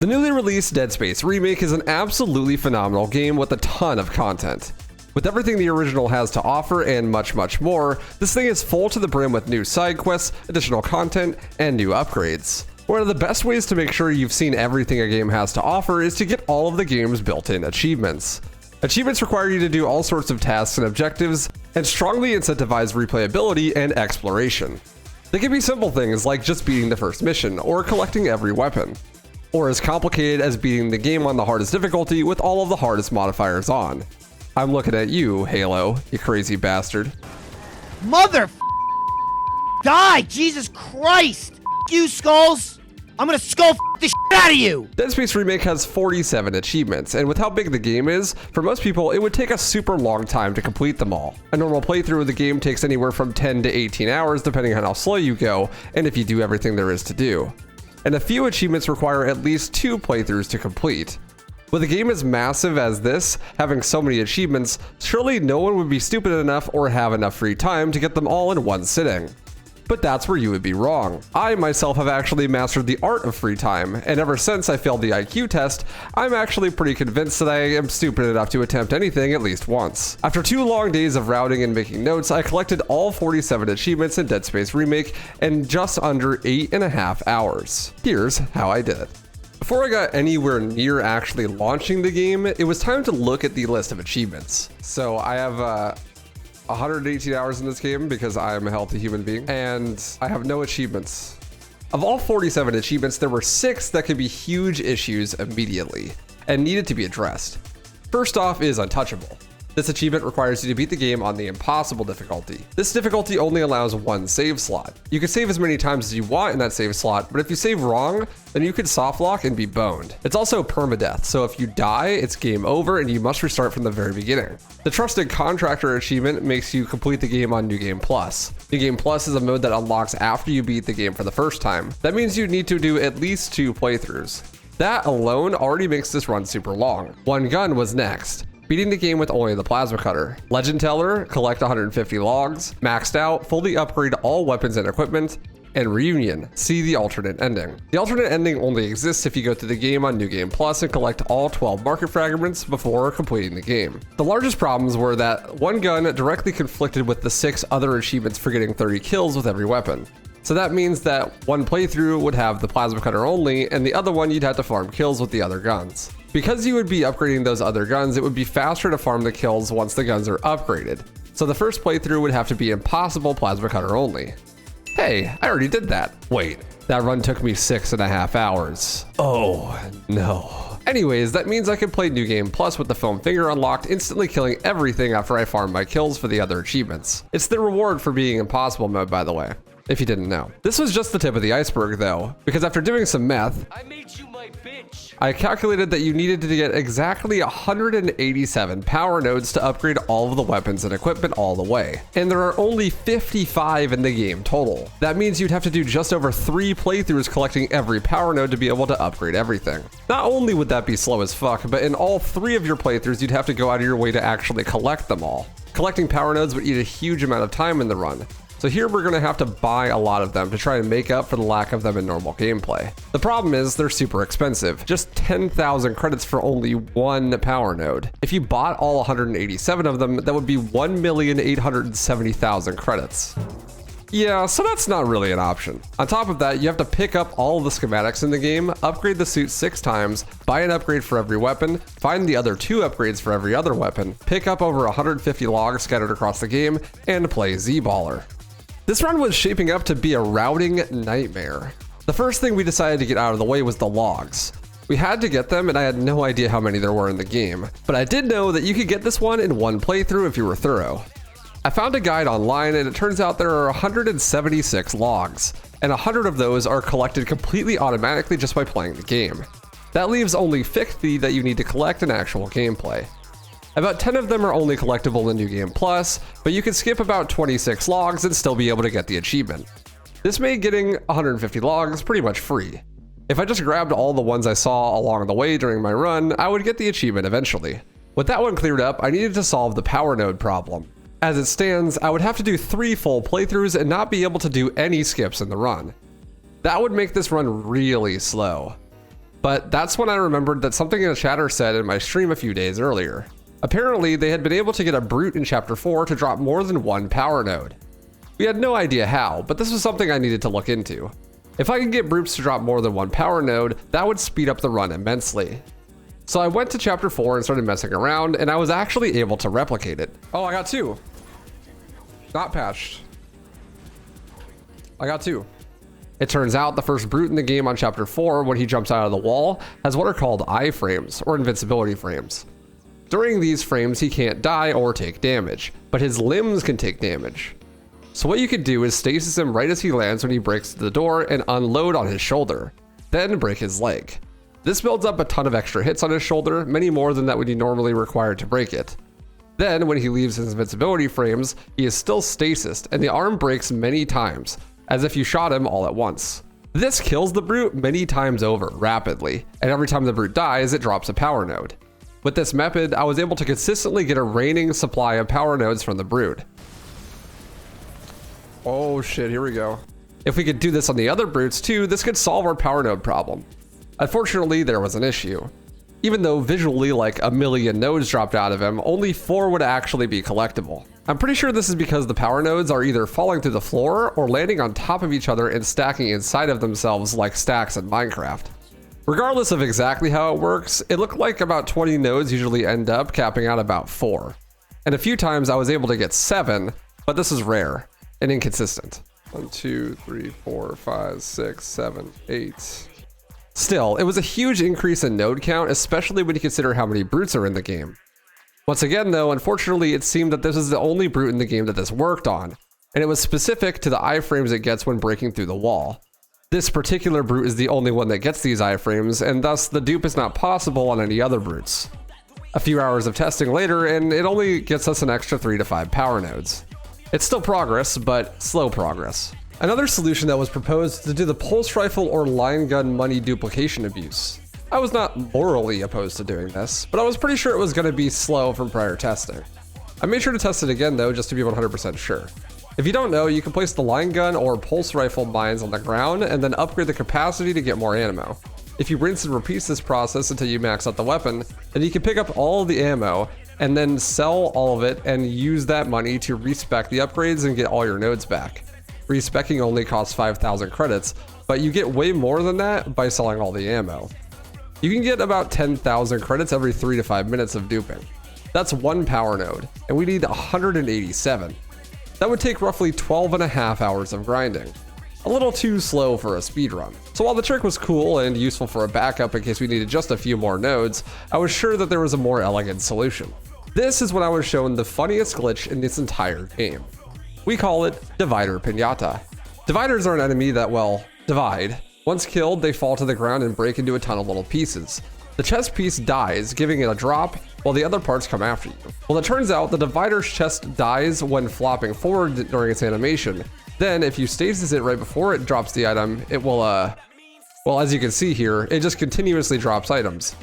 The newly released Dead Space Remake is an absolutely phenomenal game with a ton of content. With everything the original has to offer and much more, this thing is full to the brim with new side quests, additional content, and new upgrades. One of the best ways to make sure you've seen everything a game has to offer is to get all of the game's built-in achievements. Achievements require you to do all sorts of tasks and objectives, and strongly incentivize replayability and exploration. They can be simple things like just beating the first mission, or collecting every weapon, or as complicated as beating the game on the hardest difficulty with all of the hardest modifiers on. I'm looking at you, Halo, you crazy bastard. Mother die! Jesus Christ! You skulls! I'm gonna skull the shit out of you! Dead Space Remake has 47 achievements, and with how big the game is, for most people it would take a super long time to complete them all. A normal playthrough of the game takes anywhere from 10 to 18 hours depending on how slow you go, and if you do everything there is to do. And a few achievements require at least 2 playthroughs to complete. With a game as massive as this, having so many achievements, surely no one would be stupid enough or have enough free time to get them all in one sitting. But that's where you would be wrong. I myself have actually mastered the art of free time, and ever since I failed the IQ test, I'm actually pretty convinced that I am stupid enough to attempt anything at least once. After 2 long days of routing and making notes, I collected all 47 achievements in Dead Space Remake in just under 8.5 hours. Here's how I did it. Before I got anywhere near actually launching the game, it was time to look at the list of achievements. So I have 118 hours in this game because I am a healthy human being, and I have no achievements. Of all 47 achievements, there were 6 that could be huge issues immediately and needed to be addressed. First off is Untouchable. This achievement requires you to beat the game on the impossible difficulty. This difficulty only allows 1 save slot. You can save as many times as you want in that save slot, but if you save wrong, then you could soft lock and be boned. It's also permadeath, so if you die, it's game over and you must restart from the very beginning. The Trusted Contractor achievement makes you complete the game on New Game Plus. New Game Plus is a mode that unlocks after you beat the game for the first time. That means you need to do at least 2 playthroughs. That alone already makes this run super long. One Gun was next. Beating the game with only the plasma cutter. Legend Teller, collect 150 logs, maxed out, fully upgrade all weapons and equipment, and Reunion, see the alternate ending. The alternate ending only exists if you go through the game on New Game Plus and collect all 12 market fragments before completing the game. The largest problems were that One Gun directly conflicted with the 6 other achievements for getting 30 kills with every weapon. So that means that one playthrough would have the plasma cutter only, and the other one you'd have to farm kills with the other guns. Because you would be upgrading those other guns, it would be faster to farm the kills once the guns are upgraded. So the first playthrough would have to be impossible plasma cutter only. Hey, I already did that. Wait, that run took me 6.5 hours. Oh no. Anyways, that means I could play New Game Plus with the foam finger unlocked, instantly killing everything after I farmed my kills for the other achievements. It's the reward for being impossible mode, by the way, if you didn't know. This was just the tip of the iceberg though, because after doing some math, I calculated that you needed to get exactly 187 power nodes to upgrade all of the weapons and equipment all the way. And there are only 55 in the game total. That means you'd have to do just over 3 playthroughs collecting every power node to be able to upgrade everything. Not only would that be slow as fuck, but in all 3 of your playthroughs you'd have to go out of your way to actually collect them all. Collecting power nodes would eat a huge amount of time in the run. So here we're going to have to buy a lot of them to try and make up for the lack of them in normal gameplay. The problem is they're super expensive, just 10,000 credits for only 1 power node. If you bought all 187 of them, that would be 1,870,000 credits. Yeah, so that's not really an option. On top of that, you have to pick up all of the schematics in the game, upgrade the suit 6 times, buy an upgrade for every weapon, find the other 2 upgrades for every other weapon, pick up over 150 logs scattered across the game, and play Z-Baller. This run was shaping up to be a routing nightmare. The first thing we decided to get out of the way was the logs. We had to get them, and I had no idea how many there were in the game, but I did know that you could get this one in 1 playthrough if you were thorough. I found a guide online, and it turns out there are 176 logs, and 100 of those are collected completely automatically just by playing the game. That leaves only 50 that you need to collect in actual gameplay. About 10 of them are only collectible in New Game Plus, but you can skip about 26 logs and still be able to get the achievement. This made getting 150 logs pretty much free. If I just grabbed all the ones I saw along the way during my run, I would get the achievement eventually. With that one cleared up, I needed to solve the power node problem. As it stands, I would have to do 3 full playthroughs and not be able to do any skips in the run. That would make this run really slow. But that's when I remembered that something in the chatter said in my stream a few days earlier. Apparently, they had been able to get a brute in Chapter 4 to drop more than one power node. We had no idea how, but this was something I needed to look into. If I could get brutes to drop more than one power node, that would speed up the run immensely. So I went to Chapter 4 and started messing around, and I was actually able to replicate it. Oh, I got 2. Not patched. I got 2. It turns out the first brute in the game on Chapter 4, when he jumps out of the wall, has what are called iframes, or invincibility frames. During these frames, he can't die or take damage, but his limbs can take damage. So what you could do is stasis him right as he lands when he breaks the door and unload on his shoulder, then break his leg. This builds up a ton of extra hits on his shoulder, many more than that would be normally required to break it. Then, when he leaves his invincibility frames, he is still stasised, and the arm breaks many times, as if you shot him all at once. This kills the brute many times over, rapidly, and every time the brute dies, it drops a power node. With this method, I was able to consistently get a reigning supply of power nodes from the brute. Oh shit, here we go. If we could do this on the other brutes too, this could solve our power node problem. Unfortunately, there was an issue. Even though visually like a million nodes dropped out of him, only 4 would actually be collectible. I'm pretty sure this is because the power nodes are either falling through the floor or landing on top of each other and stacking inside of themselves like stacks in Minecraft. Regardless of exactly how it works, it looked like about 20 nodes usually end up capping out about 4. And a few times I was able to get 7, but this is rare and inconsistent. 1, 2, 3, 4, 5, 6, 7, 8. Still, it was a huge increase in node count, especially when you consider how many brutes are in the game. Once again though, unfortunately it seemed that this is the only brute in the game that this worked on, and it was specific to the iframes it gets when breaking through the wall. This particular brute is the only one that gets these iframes, and thus the dupe is not possible on any other brutes. A few hours of testing later, and it only gets us an extra 3 to 5 power nodes. It's still progress, but slow progress. Another solution that was proposed is to do the pulse rifle or line gun money duplication abuse. I was not morally opposed to doing this, but I was pretty sure it was going to be slow from prior testing. I made sure to test it again though, just to be 100% sure. If you don't know, you can place the line gun or pulse rifle mines on the ground and then upgrade the capacity to get more ammo. If you rinse and repeat this process until you max out the weapon, then you can pick up all of the ammo and then sell all of it and use that money to respec the upgrades and get all your nodes back. Respecking only costs 5,000 credits, but you get way more than that by selling all the ammo. You can get about 10,000 credits every 3 to 5 minutes of duping. That's 1 power node, and we need 187. That would take roughly 12.5 hours of grinding. A little too slow for a speedrun. So while the trick was cool and useful for a backup in case we needed just a few more nodes, I was sure that there was a more elegant solution. This is when I was shown the funniest glitch in this entire game. We call it Divider Pinata. Dividers are an enemy that, well, divide. Once killed, they fall to the ground and break into a ton of little pieces. The chest piece dies, giving it a drop, while the other parts come after you. Well, it turns out the divider's chest dies when flopping forward during its animation. Then, if you stasis it right before it drops the item, it will, well, as you can see here, it just continuously drops items.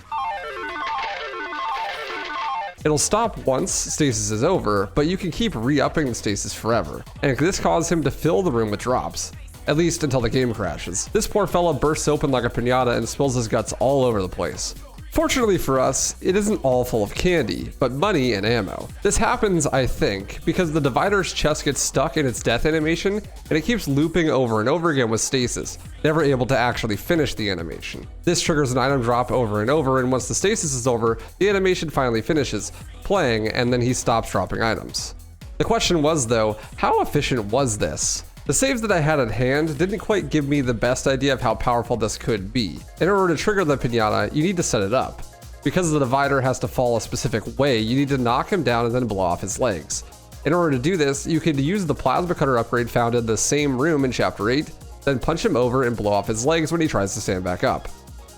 It'll stop once stasis is over, but you can keep re-upping the stasis forever, and this caused him to fill the room with drops. At least until the game crashes. This poor fella bursts open like a piñata and spills his guts all over the place. Fortunately for us, it isn't all full of candy, but money and ammo. This happens, I think, because the divider's chest gets stuck in its death animation, and it keeps looping over and over again with stasis, never able to actually finish the animation. This triggers an item drop over and over, and once the stasis is over, the animation finally finishes, playing, and then he stops dropping items. The question was though, how efficient was this? The saves that I had at hand didn't quite give me the best idea of how powerful this could be. In order to trigger the piñata, you need to set it up. Because the divider has to fall a specific way, you need to knock him down and then blow off his legs. In order to do this, you could use the plasma cutter upgrade found in the same room in Chapter 8, then punch him over and blow off his legs when he tries to stand back up.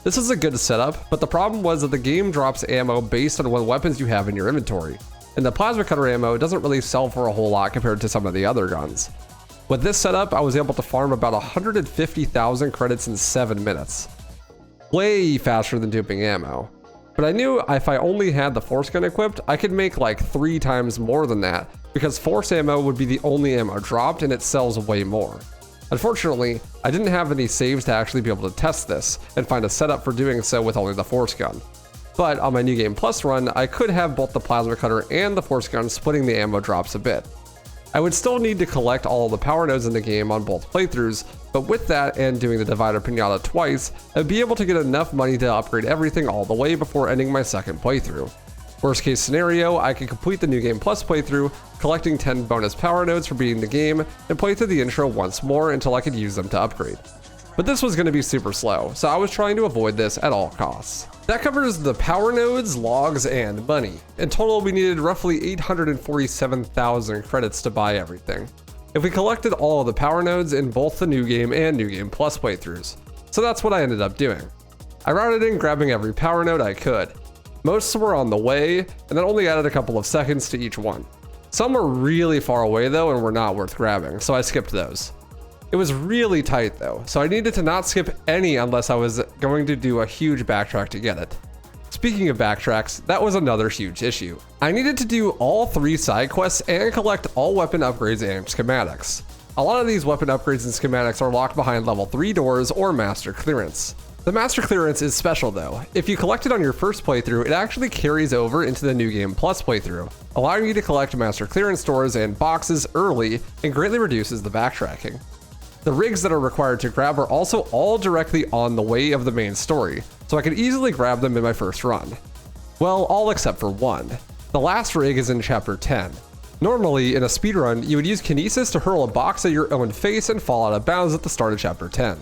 This is a good setup, but the problem was that the game drops ammo based on what weapons you have in your inventory, and the plasma cutter ammo doesn't really sell for a whole lot compared to some of the other guns. With this setup, I was able to farm about 150,000 credits in 7 minutes. Way faster than duping ammo. But I knew if I only had the force gun equipped, I could make like 3 times more than that, because force ammo would be the only ammo dropped and it sells way more. Unfortunately, I didn't have any saves to actually be able to test this and find a setup for doing so with only the force gun. But on my New Game Plus run, I could have both the plasma cutter and the force gun splitting the ammo drops a bit. I would still need to collect all of the power nodes in the game on both playthroughs, but with that and doing the divider pinata twice, I'd be able to get enough money to upgrade everything all the way before ending my second playthrough. Worst case scenario, I could complete the New Game Plus playthrough, collecting 10 bonus power nodes for beating the game, and play through the intro once more until I could use them to upgrade. But this was going to be super slow, so I was trying to avoid this at all costs. That covers the power nodes, logs, and money. In total, we needed roughly 847,000 credits to buy everything, if we collected all of the power nodes in both the New Game and New Game Plus playthroughs. So that's what I ended up doing. I routed in grabbing every power node I could. Most were on the way, and then only added a couple of seconds to each one. Some were really far away though and were not worth grabbing, so I skipped those. It was really tight though, so I needed to not skip any unless I was going to do a huge backtrack to get it. Speaking of backtracks, that was another huge issue. I needed to do all 3 side quests and collect all weapon upgrades and schematics. A lot of these weapon upgrades and schematics are locked behind level 3 doors or master clearance. The master clearance is special though. If you collect it on your first playthrough, it actually carries over into the New Game Plus playthrough, allowing you to collect master clearance doors and boxes early and greatly reduces the backtracking. The rigs that are required to grab are also all directly on the way of the main story, so I could easily grab them in my first run. Well, all except for one. The last rig is in chapter 10. Normally, in a speedrun, you would use kinesis to hurl a box at your own face and fall out of bounds at the start of chapter 10.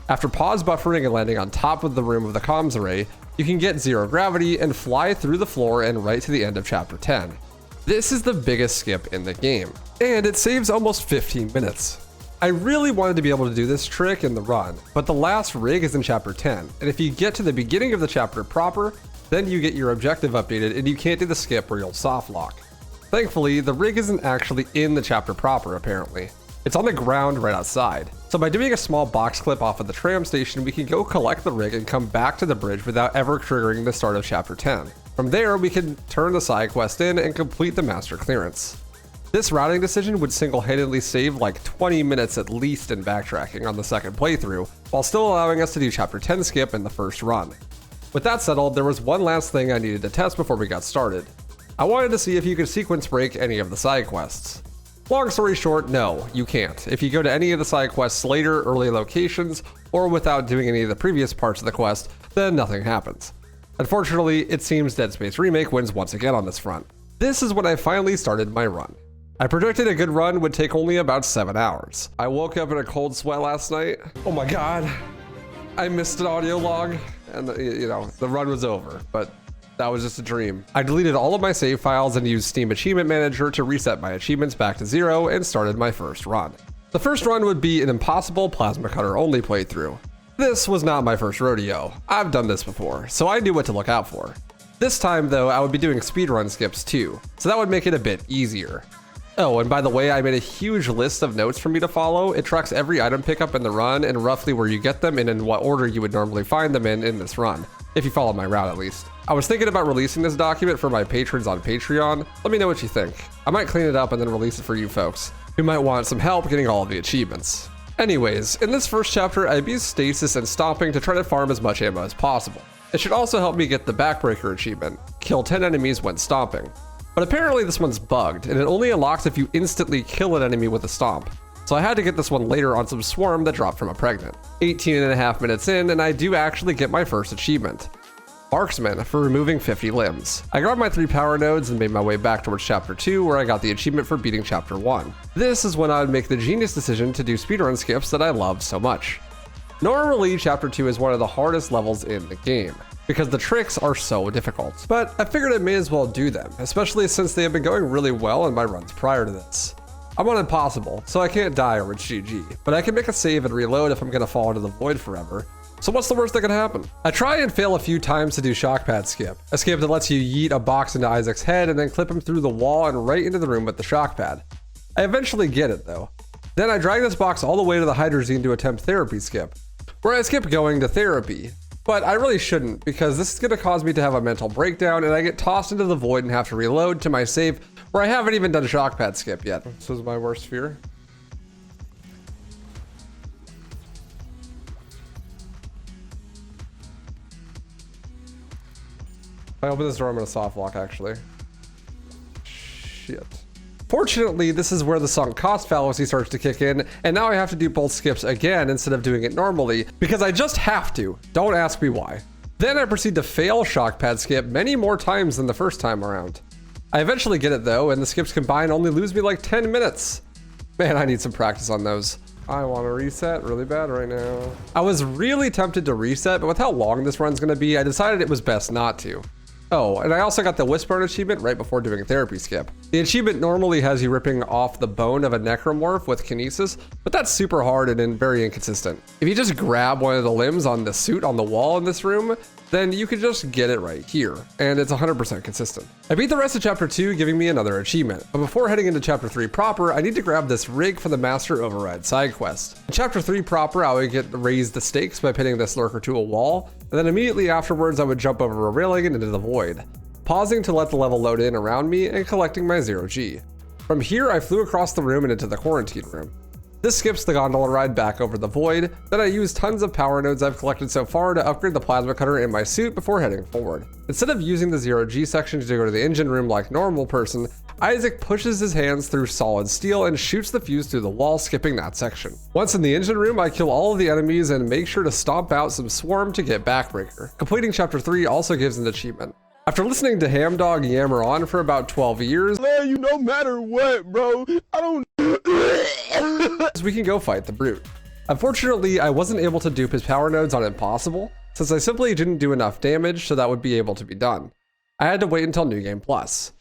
After pause buffering and landing on top of the rim of the comms array, you can get 0 gravity and fly through the floor and right to the end of chapter 10. This is the biggest skip in the game, and it saves almost 15 minutes. I really wanted to be able to do this trick in the run, but the last rig is in chapter 10, and if you get to the beginning of the chapter proper, then you get your objective updated and you can't do the skip or you'll soft lock. Thankfully, the rig isn't actually in the chapter proper apparently. It's on the ground right outside. So by doing a small box clip off of the tram station, we can go collect the rig and come back to the bridge without ever triggering the start of chapter 10. From there, we can turn the side quest in and complete the master clearance. This routing decision would single-handedly save like 20 minutes at least in backtracking on the second playthrough, while still allowing us to do chapter 10 skip in the first run. With that settled, there was one last thing I needed to test before we got started. I wanted to see if you could sequence break any of the side quests. Long story short, no, you can't. If you go to any of the side quests later, early locations, or without doing any of the previous parts of the quest, then nothing happens. Unfortunately, it seems Dead Space Remake wins once again on this front. This is when I finally started my run. I predicted a good run would take only about 7 hours. I woke up in a cold sweat last night. Oh my god. I missed an audio log and the run was over, but that was just a dream. I deleted all of my save files and used Steam Achievement Manager to reset my achievements back to 0 and started my first run. The first run would be an impossible plasma cutter only playthrough. This was not my first rodeo. I've done this before, so I knew what to look out for. This time though, I would be doing speedrun skips too, so that would make it a bit easier. Oh, and by the way, I made a huge list of notes for me to follow. It tracks every item pickup in the run and roughly where you get them and in what order you would normally find them in this run, if you follow my route at least. I was thinking about releasing this document for my patrons on Patreon. Let me know what you think. I might clean it up and then release it for you folks who might want some help getting all of the achievements. Anyways, in this first chapter, I've used stasis and stomping to try to farm as much ammo as possible. It should also help me get the backbreaker achievement, kill 10 enemies when stomping. But apparently this one's bugged, and it only unlocks if you instantly kill an enemy with a stomp. So I had to get this one later on some swarm that dropped from a pregnant. 18.5 minutes in, and I do actually get my first achievement. Marksman for removing 50 limbs. I grabbed my 3 power nodes and made my way back towards chapter 2 where I got the achievement for beating chapter 1. This is when I would make the genius decision to do speedrun skips that I love so much. Normally, chapter 2 is one of the hardest levels in the game, because the tricks are so difficult. But I figured I may as well do them, especially since they have been going really well in my runs prior to this. I'm on impossible, so I can't die or it's GG, but I can make a save and reload if I'm gonna fall into the void forever. So what's the worst that can happen? I try and fail a few times to do shock pad skip, a skip that lets you yeet a box into Isaac's head and then clip him through the wall and right into the room with the shock pad. I eventually get it though. Then I drag this box all the way to the hydrazine to attempt therapy skip, where I skip going to therapy. But I really shouldn't, because this is going to cause me to have a mental breakdown and I get tossed into the void and have to reload to my save where I haven't even done a shock pad skip yet. This is my worst fear. If I open this door, I'm gonna soft lock actually. Shit. Fortunately, this is where the sunk cost fallacy starts to kick in, and now I have to do both skips again instead of doing it normally, because I just have to. Don't ask me why. Then I proceed to fail shock pad skip many more times than the first time around. I eventually get it though, and the skips combined only lose me like 10 minutes. Man, I need some practice on those. I want to reset really bad right now. I was really tempted to reset, but with how long this run's gonna be, I decided it was best not to. Oh, and I also got the Whisper achievement right before doing therapy skip. The achievement normally has you ripping off the bone of a necromorph with kinesis, but that's super hard and very inconsistent. If you just grab one of the limbs on the suit on the wall in this room, then you could just get it right here, and it's 100% consistent. I beat the rest of chapter 2, giving me another achievement, but before heading into chapter 3 proper, I need to grab this rig for the Master Override side quest. In chapter 3 proper, I would get raise the stakes by pinning this lurker to a wall, and then immediately afterwards I would jump over a railing and into the void, pausing to let the level load in around me and collecting my 0G. From here, I flew across the room and into the quarantine room. This skips the gondola ride back over the void, then I use tons of power nodes I've collected so far to upgrade the plasma cutter in my suit before heading forward. Instead of using the 0G section to go to the engine room like normal person, Isaac pushes his hands through solid steel and shoots the fuse through the wall, skipping that section. Once in the engine room, I kill all of the enemies and make sure to stomp out some swarm to get backbreaker. Completing chapter 3 also gives an achievement. After listening to Hamdog yammer on for about 12 years, you no matter what, bro, I don't. we can go fight the brute. Unfortunately, I wasn't able to dupe his power nodes on Impossible, since I simply didn't do enough damage so that would be able to be done. I had to wait until New Game Plus.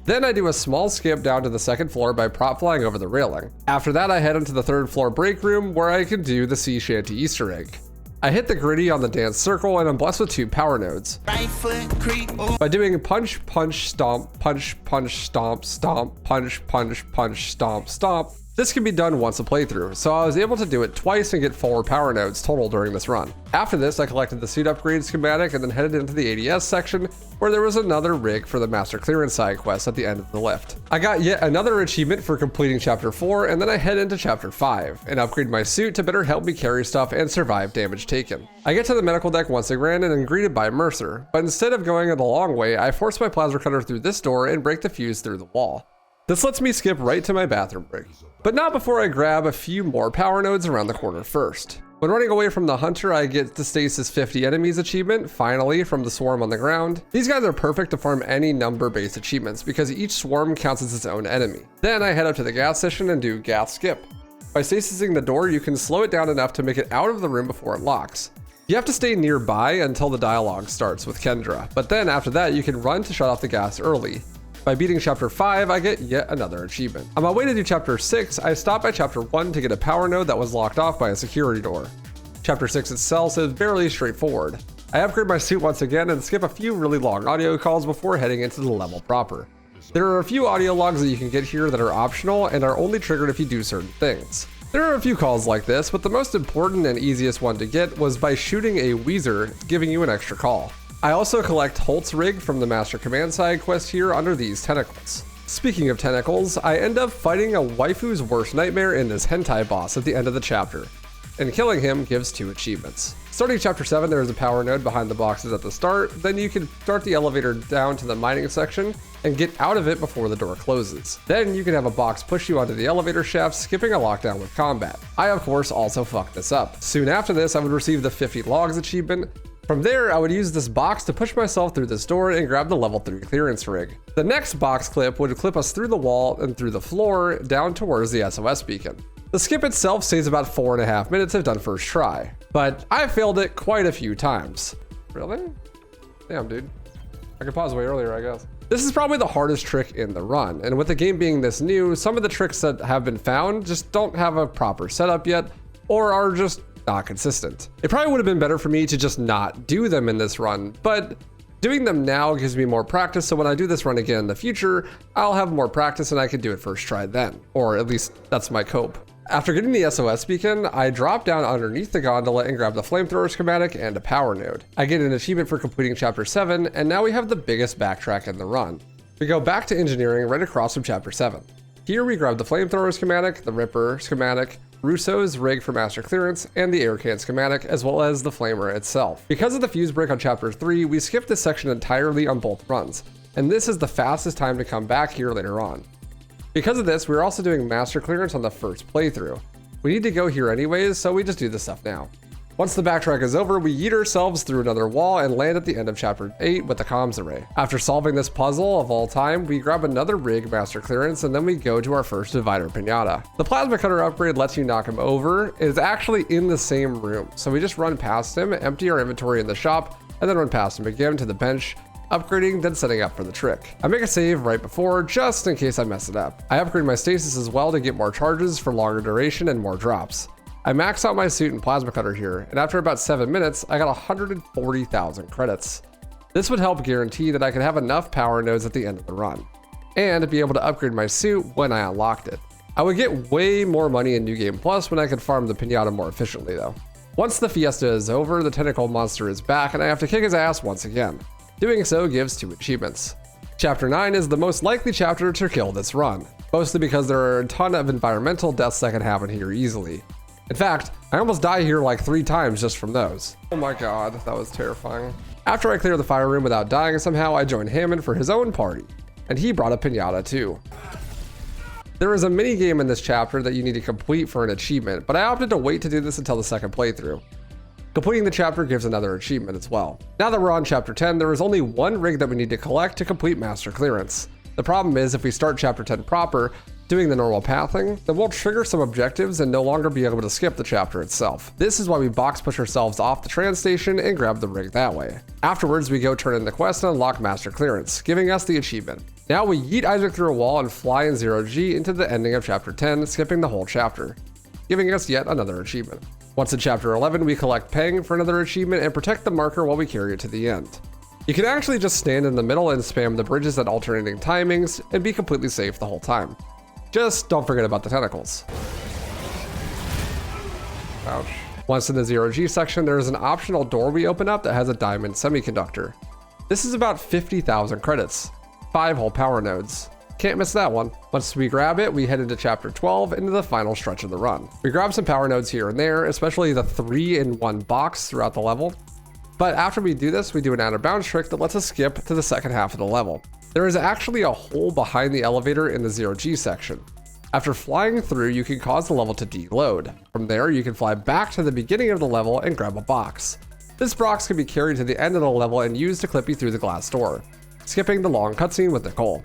Then I do a small skip down to the second floor by prop flying over the railing. After that, I head into the third floor break room where I can do the sea shanty Easter egg. I hit the gritty on the dance circle and I'm blessed with 2 power nodes. Right foot creep. By doing punch, punch, stomp, punch, punch, stomp, stomp, punch, punch, punch, stomp, stomp. This can be done once a playthrough, so I was able to do it twice and get 4 power nodes total during this run. After this, I collected the suit upgrade schematic and then headed into the ADS section where there was another rig for the Master Clearance side quest at the end of the lift. I got yet another achievement for completing chapter 4 and then I head into chapter 5 and upgrade my suit to better help me carry stuff and survive damage taken. I get to the medical deck once again and am greeted by Mercer, but instead of going the long way, I force my plasma cutter through this door and break the fuse through the wall. This lets me skip right to my bathroom break, but not before I grab a few more power nodes around the corner first. When running away from the hunter, I get the stasis 50 enemies achievement, finally, from the swarm on the ground. These guys are perfect to farm any number-based achievements because each swarm counts as its own enemy. Then I head up to the gas station and do gas skip. By stasising the door, you can slow it down enough to make it out of the room before it locks. You have to stay nearby until the dialogue starts with Kendra, but then after that, you can run to shut off the gas early. By beating chapter 5, I get yet another achievement. On my way to do chapter 6, I stopped by chapter 1 to get a power node that was locked off by a security door. Chapter 6 itself is fairly straightforward. I upgrade my suit once again and skip a few really long audio calls before heading into the level proper. There are a few audio logs that you can get here that are optional and are only triggered if you do certain things. There are a few calls like this, but the most important and easiest one to get was by shooting a Weezer, giving you an extra call. I also collect Holt's rig from the Master Command side quest here under these tentacles. Speaking of tentacles, I end up fighting a waifu's worst nightmare in this hentai boss at the end of the chapter, and killing him gives 2 achievements. Starting chapter 7, there is a power node behind the boxes at the start, then you can start the elevator down to the mining section and get out of it before the door closes. Then you can have a box push you onto the elevator shaft, skipping a lockdown with combat. I of course also fucked this up. Soon after this, I would receive the 50 logs achievement. From there, I would use this box to push myself through this door and grab the level 3 clearance rig. The next box clip would clip us through the wall and through the floor down towards the SOS beacon. The skip itself stays about 4.5 minutes if done first try, but I failed it quite a few times. Really? Damn, dude. I could pause way earlier, I guess. This is probably the hardest trick in the run, and with the game being this new, some of the tricks that have been found just don't have a proper setup yet, or are just not consistent. It probably would have been better for me to just not do them in this run, but doing them now gives me more practice, so when I do this run again in the future, I'll have more practice and I can do it first try then, or at least that's my hope. After getting the SOS beacon, I drop down underneath the gondola and grab the flamethrower schematic and a power node. I get an achievement for completing chapter 7, and now we have the biggest backtrack in the run. We go back to engineering right across from chapter 7. Here we grab the flamethrower schematic, the Ripper schematic, Russo's rig for master clearance, and the air can schematic, as well as the flamer itself. Because of the fuse break on chapter 3, we skipped this section entirely on both runs, and this is the fastest time to come back here later on. Because of this, we're also doing master clearance on the first playthrough. We need to go here anyways, so we just do this stuff now. Once the backtrack is over, we yeet ourselves through another wall and land at the end of chapter 8 with the comms array. After solving this puzzle of all time, we grab another rig master clearance, and then we go to our first divider pinata. The plasma cutter upgrade lets you knock him over. It is actually in the same room, so we just run past him, empty our inventory in the shop, and then run past him again to the bench, upgrading, then setting up for the trick. I make a save right before, just in case I mess it up. I upgrade my stasis as well to get more charges for longer duration and more drops. I max out my suit and plasma cutter here, and after about 7 minutes, I got 140,000 credits. This would help guarantee that I could have enough power nodes at the end of the run, and be able to upgrade my suit when I unlocked it. I would get way more money in New Game Plus when I could farm the pinata more efficiently though. Once the fiesta is over, the tentacle monster is back, and I have to kick his ass once again. Doing so gives 2 achievements. Chapter 9 is the most likely chapter to kill this run, mostly because there are a ton of environmental deaths that can happen here easily. In fact, I almost die here like 3 times just from those. Oh my god, that was terrifying. After I clear the fire room without dying somehow, I join Hammond for his own party, and he brought a pinata too. There is a mini game in this chapter that you need to complete for an achievement, but I opted to wait to do this until the second playthrough. Completing the chapter gives another achievement as well. Now that we're on chapter 10, there is only one rig that we need to collect to complete master clearance. The problem is if we start chapter 10 proper, doing the normal pathing, then we'll trigger some objectives and no longer be able to skip the chapter itself. This is why we box push ourselves off the train station and grab the rig that way. Afterwards, we go turn in the quest and unlock master clearance, giving us the achievement. Now we yeet Isaac through a wall and fly in 0G into the ending of chapter 10, skipping the whole chapter, giving us yet another achievement. Once in chapter 11, we collect Peng for another achievement and protect the marker while we carry it to the end. You can actually just stand in the middle and spam the bridges at alternating timings and be completely safe the whole time. Just don't forget about the tentacles. Ouch. Once in the 0G section, there is an optional door we open up that has a diamond semiconductor. This is about 50,000 credits, 5 whole power nodes. Can't miss that one. Once we grab it, we head into chapter 12 into the final stretch of the run. We grab some power nodes here and there, especially the 3-in-1 box throughout the level. But after we do this, we do an out of bounds trick that lets us skip to the second half of the level. There is actually a hole behind the elevator in the 0G section. After flying through, you can cause the level to deload. From there, you can fly back to the beginning of the level and grab a box. This box can be carried to the end of the level and used to clip you through the glass door, skipping the long cutscene with Nicole.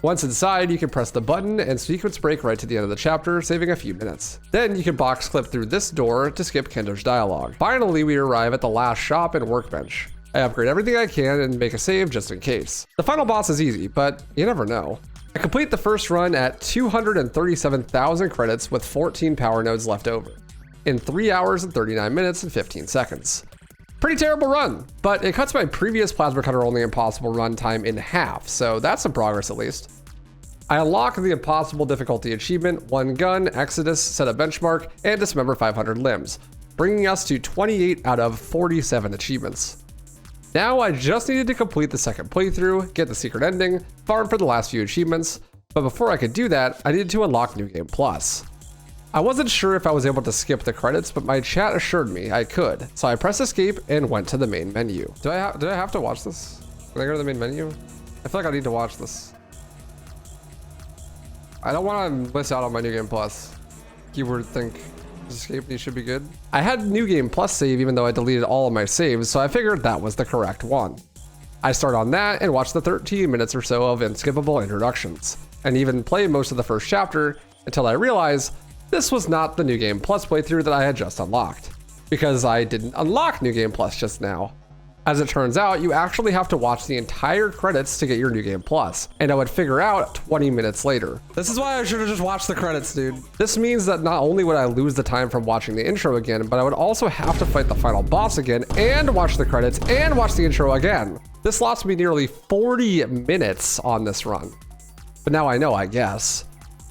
Once inside, you can press the button and sequence break right to the end of the chapter, saving a few minutes. Then you can box clip through this door to skip Kendo's dialogue. Finally, we arrive at the last shop and workbench. I upgrade everything I can and make a save just in case. The final boss is easy, but you never know. I complete the first run at 237,000 credits with 14 power nodes left over, in 3 hours and 39 minutes and 15 seconds. Pretty terrible run, but it cuts my previous plasma cutter only impossible run time in half, so that's some progress at least. I unlock the impossible difficulty achievement, 1 gun, Exodus, set a benchmark, and dismember 500 limbs, bringing us to 28 out of 47 achievements. Now I just needed to complete the second playthrough, get the secret ending, farm for the last few achievements, but before I could do that, I needed to unlock New Game Plus. I wasn't sure if I was able to skip the credits, but my chat assured me I could, so I pressed escape and went to the main menu. Did I have to watch this? Can I go to the main menu? I feel like I need to watch this. I don't want to miss out on my New Game Plus. Keyword think escape, these should be good. I had New Game Plus save even though I deleted all of my saves, so I figured that was the correct one. I start on that and watch the 13 minutes or so of unskippable introductions, and even play most of the first chapter until I realize this was not the New Game Plus playthrough that I had just unlocked, because I didn't unlock New Game Plus just now. As it turns out, you actually have to watch the entire credits to get your New Game Plus, and I would figure out 20 minutes later. This is why I should have just watched the credits, dude. This means that not only would I lose the time from watching the intro again, but I would also have to fight the final boss again, and watch the credits, and watch the intro again. This lost me nearly 40 minutes on this run. But now I know, I guess.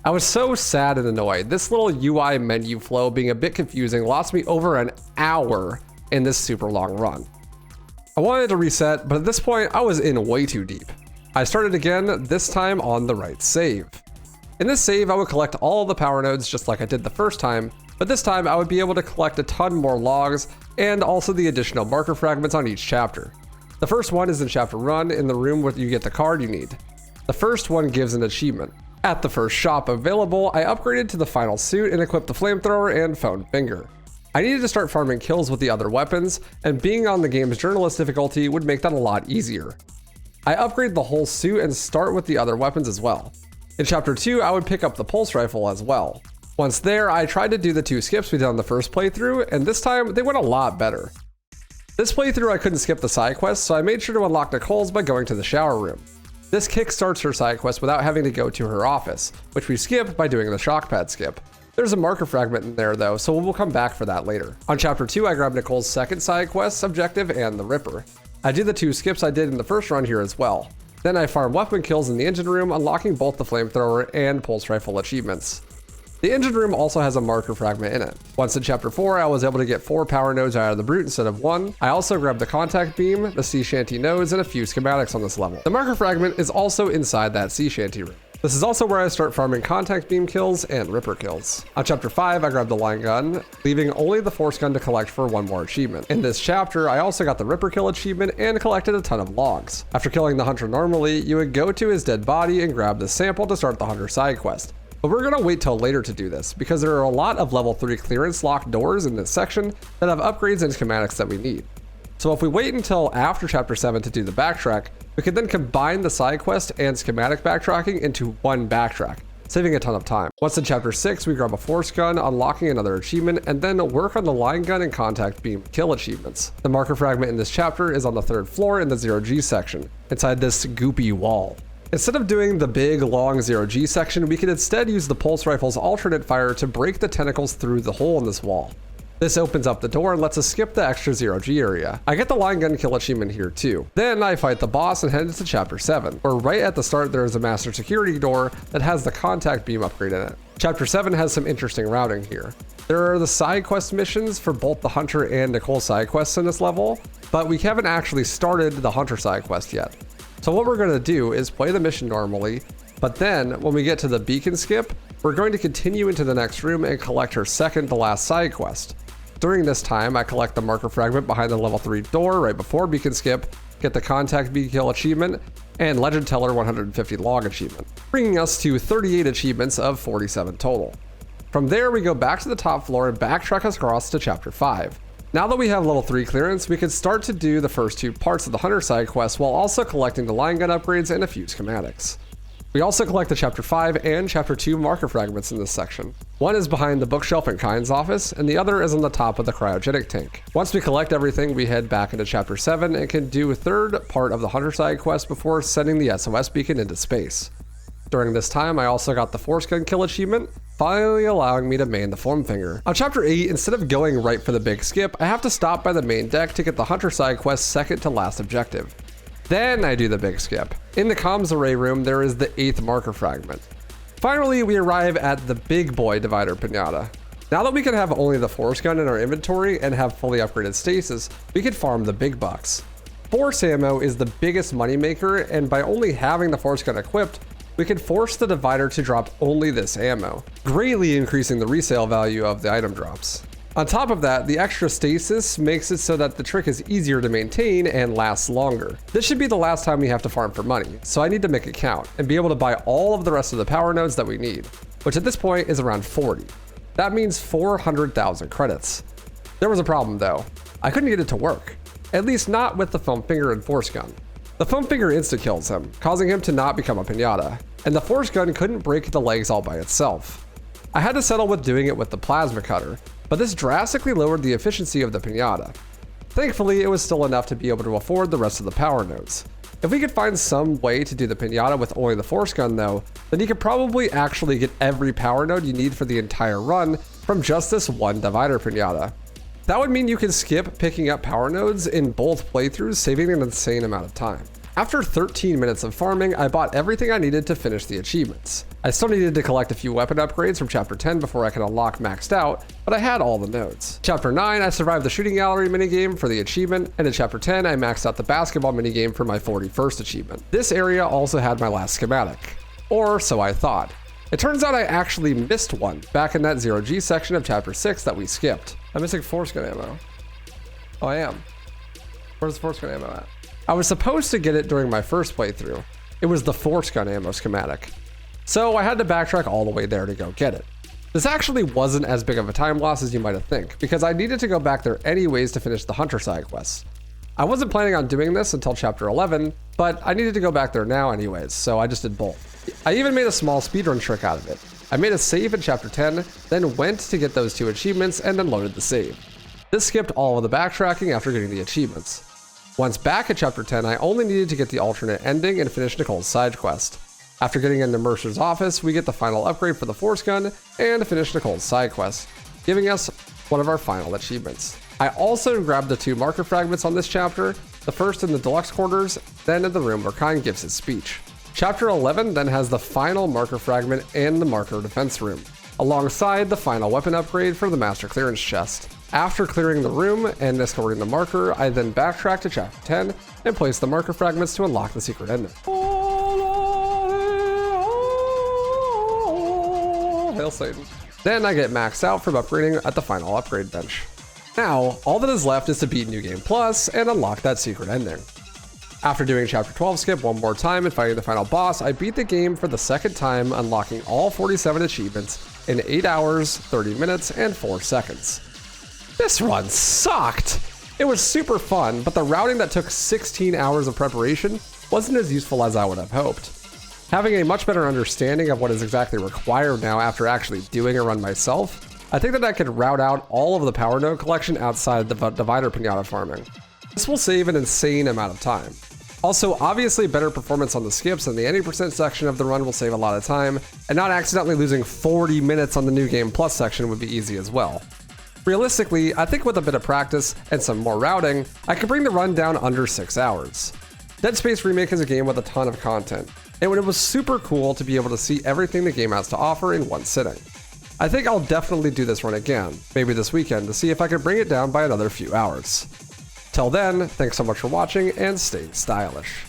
I was so sad and annoyed. This little UI menu flow being a bit confusing lost me over an hour in this super long run. I wanted to reset, but at this point I was in way too deep. I started again, this time on the right save. In this save, I would collect all of the power nodes just like I did the first time, but this time I would be able to collect a ton more logs and also the additional marker fragments on each chapter. The first one is in Chapter 1 in the room where you get the card you need. The first one gives an achievement. At the first shop available, I upgraded to the final suit and equipped the flamethrower and foam finger. I needed to start farming kills with the other weapons, and being on the game's journalist difficulty would make that a lot easier. I upgrade the whole suit and start with the other weapons as well. In Chapter 2, I would pick up the pulse rifle as well. Once there, I tried to do the 2 skips we did on the first playthrough, and this time they went a lot better. This playthrough I couldn't skip the side quest, so I made sure to unlock Nicole's by going to the shower room. This kickstarts her side quest without having to go to her office, which we skip by doing the shock pad skip. There's a marker fragment in there though, so we'll come back for that later. On Chapter 2, I grabbed Nicole's second side quest objective and the Ripper. I did the 2 skips I did in the first run here as well. Then I farmed weapon kills in the engine room, unlocking both the flamethrower and pulse rifle achievements. The engine room also has a marker fragment in it. Once in Chapter 4, I was able to get 4 power nodes out of the brute instead of 1. I also grabbed the contact beam, the sea shanty nodes, and a few schematics on this level. The marker fragment is also inside that sea shanty room. This is also where I start farming contact beam kills and ripper kills. On Chapter 5, I grabbed the line gun, leaving only the force gun to collect for 1 more achievement. In this chapter, I also got the ripper kill achievement and collected a ton of logs. After killing the hunter normally, you would go to his dead body and grab the sample to start the hunter side quest. But we're gonna wait till later to do this, because there are a lot of level 3 clearance locked doors in this section that have upgrades and schematics that we need. So if we wait until after Chapter 7 to do the backtrack, we can then combine the side quest and schematic backtracking into one backtrack, saving a ton of time. Once in Chapter 6, we grab a force gun, unlocking another achievement, and then work on the line gun and contact beam kill achievements. The marker fragment in this chapter is on the 3rd floor in the 0G section, inside this goopy wall. Instead of doing the big, long 0G section, we can instead use the pulse rifle's alternate fire to break the tentacles through the hole in this wall. This opens up the door and lets us skip the extra 0G area. I get the line gun kill achievement here too. Then I fight the boss and head into Chapter 7, where right at the start there is a master security door that has the contact beam upgrade in it. Chapter 7 has some interesting routing here. There are the side quest missions for both the Hunter and Nicole side quests in this level, but we haven't actually started the Hunter side quest yet. So what we're going to do is play the mission normally, but then when we get to the beacon skip, we're going to continue into the next room and collect her second to last side quest. During this time, I collect the marker fragment behind the level 3 door right before beacon skip, get the contact beam kill achievement, and Legend Teller 150 log achievement, bringing us to 38 achievements of 47 total. From there, we go back to the top floor and backtrack across to Chapter 5. Now that we have level 3 clearance, we can start to do the first 2 parts of the Hunter side quest while also collecting the line gun upgrades and a few schematics. We also collect the Chapter 5 and Chapter 2 marker fragments in this section. One is behind the bookshelf in Cyan's office, and the other is on the top of the cryogenic tank. Once we collect everything, we head back into Chapter 7 and can do a 3rd part of the Hunter side quest before sending the SOS beacon into space. During this time, I also got the force gun kill achievement, finally allowing me to main the foam finger. On Chapter 8, instead of going right for the big skip, I have to stop by the main deck to get the Hunter side quest second to last objective. Then I do the big skip. In the comms array room, there is the 8th marker fragment. Finally, we arrive at the big boy divider pinata. Now that we can have only the force gun in our inventory and have fully upgraded stasis, we can farm the big bucks. Force ammo is the biggest moneymaker, and by only having the force gun equipped, we can force the divider to drop only this ammo, greatly increasing the resale value of the item drops. On top of that, the extra stasis makes it so that the trick is easier to maintain and lasts longer. This should be the last time we have to farm for money, so I need to make it count and be able to buy all of the rest of the power nodes that we need, which at this point is around 40. That means 400,000 credits. There was a problem though. I couldn't get it to work, at least not with the foam finger and force gun. The foam finger insta-kills him, causing him to not become a pinata, and the force gun couldn't break the legs all by itself. I had to settle with doing it with the plasma cutter, but this drastically lowered the efficiency of the pinata. Thankfully, it was still enough to be able to afford the rest of the power nodes. If we could find some way to do the pinata with only the force gun though, then you could probably actually get every power node you need for the entire run from just this one divider pinata. That would mean you can skip picking up power nodes in both playthroughs, saving an insane amount of time. After 13 minutes of farming, I bought everything I needed to finish the achievements. I still needed to collect a few weapon upgrades from Chapter 10 before I could unlock maxed out, but I had all the nodes. Chapter 9, I survived the shooting gallery minigame for the achievement, and in Chapter 10, I maxed out the basketball minigame for my 41st achievement. This area also had my last schematic. Or so I thought. It turns out I actually missed one back in that 0G section of chapter 6 that we skipped. I'm missing force gun ammo. Oh, I am. Where's the force gun ammo at? I was supposed to get it during my first playthrough. It was the force gun ammo schematic. So I had to backtrack all the way there to go get it. This actually wasn't as big of a time loss as you might have think, because I needed to go back there anyways to finish the hunter side quests. I wasn't planning on doing this until chapter 11, but I needed to go back there now anyways, so I just did both. I even made a small speedrun trick out of it. I made a save in chapter 10, then went to get those 2 achievements and then loaded the save. This skipped all of the backtracking after getting the achievements. Once back at chapter 10, I only needed to get the alternate ending and finish Nicole's side quest. After getting into Mercer's office, we get the final upgrade for the force gun and finish Nicole's side quest, giving us one of our final achievements. I also grabbed the 2 marker fragments on this chapter, the first in the deluxe quarters, then in the room where Cyan gives his speech. Chapter 11 then has the final marker fragment and the marker defense room, alongside the final weapon upgrade for the master clearance chest. After clearing the room and escorting the marker, I then backtracked to chapter 10 and placed the marker fragments to unlock the secret ending. Hail Satan. Then I get maxed out from upgrading at the final upgrade bench. Now, all that is left is to beat New Game Plus and unlock that secret ending. After doing chapter 12 skip one more time and fighting the final boss, I beat the game for the second time, unlocking all 47 achievements in 8 hours, 30 minutes, and 4 seconds. This run sucked! It was super fun, but the routing that took 16 hours of preparation wasn't as useful as I would have hoped. Having a much better understanding of what is exactly required now after actually doing a run myself, I think that I could route out all of the power node collection outside the divider pinata farming. This will save an insane amount of time. Also, obviously better performance on the skips and the any percent section of the run will save a lot of time, and not accidentally losing 40 minutes on the New Game Plus section would be easy as well. Realistically, I think with a bit of practice and some more routing, I could bring the run down under 6 hours. Dead Space Remake is a game with a ton of content, and it was super cool to be able to see everything the game has to offer in one sitting. I think I'll definitely do this run again, maybe this weekend, to see if I can bring it down by another few hours. Till then, thanks so much for watching and stay stylish.